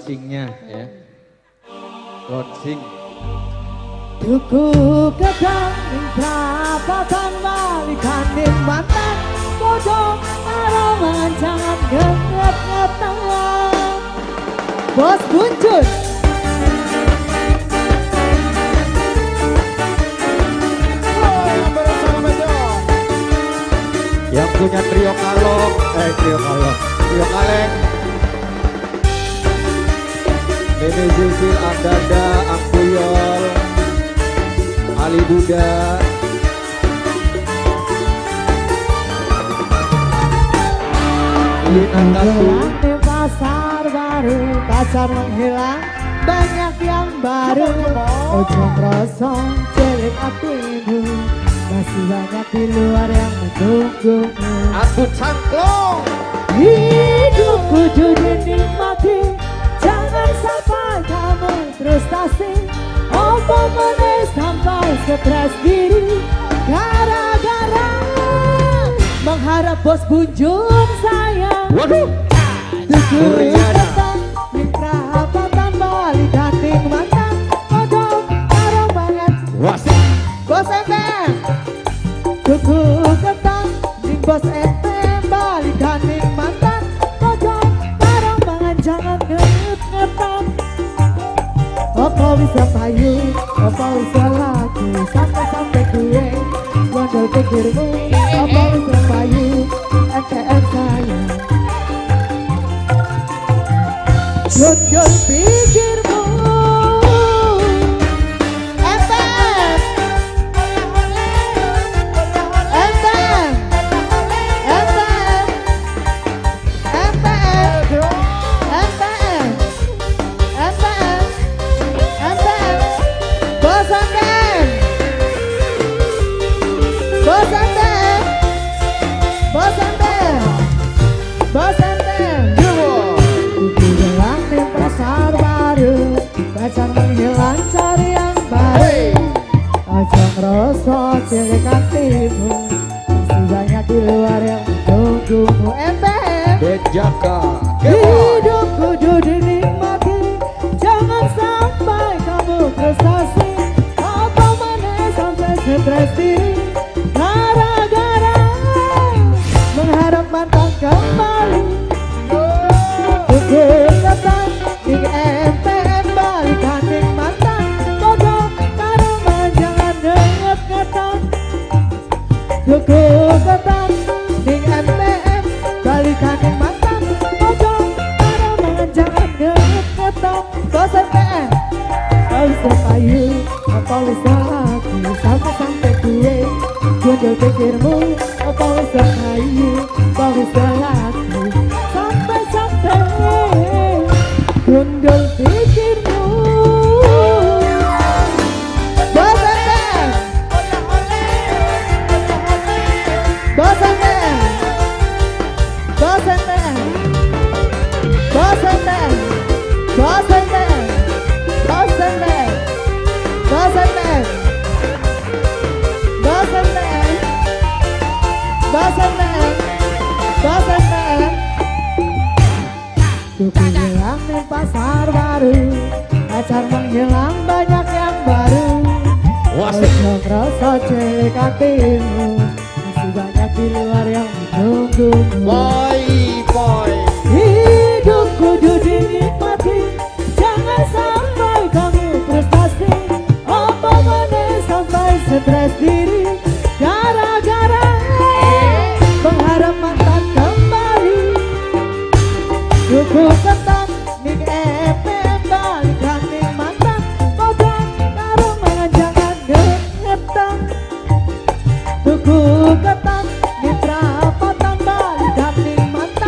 launchingnya ya. Launching. Tuku kedang prapatan balikan ning mantan bodoh aroman jangan nget-ngetan. Bos Buncun. Yang punya trio kalong, trio kaleng. Mimi Zizil, Andanda, Angkuyol, Ali Buddha. Pulang di pasar baru, pacar menghilang, banyak yang baru. Ujung rosong, cilik hatimu, masih banyak di luar yang menunggumu. Aku cangklong. Hidup kudu dinikmati, jangan sampai kamu frustasi. Apa meneh sampai stres diri, gara-gara mengharap bos Bunjun sayang. Waduh. Tujuh datang di perapatan balikan ning mantan kodok karo banget. Wasik. Bos FM tuku ketang di bos FM balikan ning mantan kodok karo banget. Jangan nget-ngetan. Apa bisa payu, apa bisa laku, sampai-sampai gue gondol pikirmu. Apa bisa payu, NTM sayang, gondol pikirmu. FM FM FM FM FM FM Bos FM Bos FM Bos FM Bos FM Tuku gelang di pasar baru, pacar menghilang cari yang baru. Aja ngerasa cilik hatimu, masih banyak di luar yang menunggumu. FM Denjaka. hidup kudu dinikmati, jangan sampai kamu frustasi. Apa mana sampai stres diri, gara-gara mengharap mantan kembali. Tuku ketang di MPN balikan ning mantan kodok karo jangan nget-ngetan. Tuku ketang di MPN balikan ning mantan kodok karo jangan nget-ngetan. Bos MPN kau bisa payu, apa bisa laku, sampai-sampai gue gondol pikirmu. Apa bisa payu, apa bisa laku, sampai-sampai gondol pikirmu. Bos FM Bos FM Bos FM Bos FM Bos FM Bos FM Bos FM Bos FM Bos FM Bos FM Tuku gelang di pasar baru, pacar menghilang banyak yang baru. Wasik. Ojo ngerasa cilik hatimu, masih banyak di luar yang menunggumu. Boy. Hidup kudu dinikmati, jangan sampai kamu frustasi. Apa mana sampai stres diri, gara-gara mengharap mantan kembali. Tuku ketang ning FM balikan ning mantan kodok karo jangan nget-ngetan. Tuku ketang ning perapatan balikan ning mantan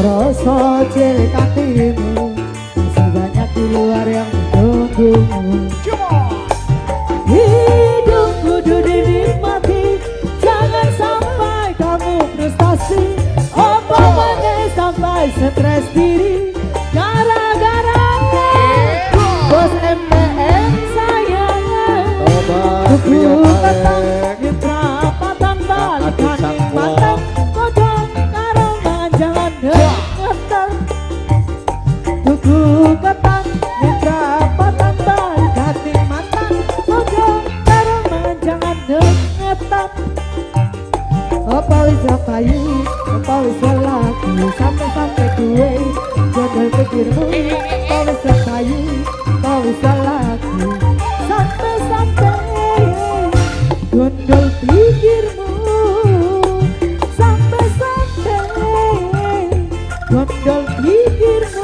rasa cilik hatimu, masih banyak di luar yang menunggumu. Hidup kudu dinikmati, jangan sampai kamu frustasi. Apa mana sampai stres diri gara-gara bos MPM sayang. Tuku petang mitra patang balikan ning matang, kodong karo manjangan ngeteng. Tuku petang mitra patang balikan ning matang, kodong karo manjangan ngeteng. Apa wis kayu, apa wis lagi, sampai duwe jodoh pikirmu. Apa wis kayu, apa wis lagi, sampai gondol pikirmu. Sampai gondol pikirmu.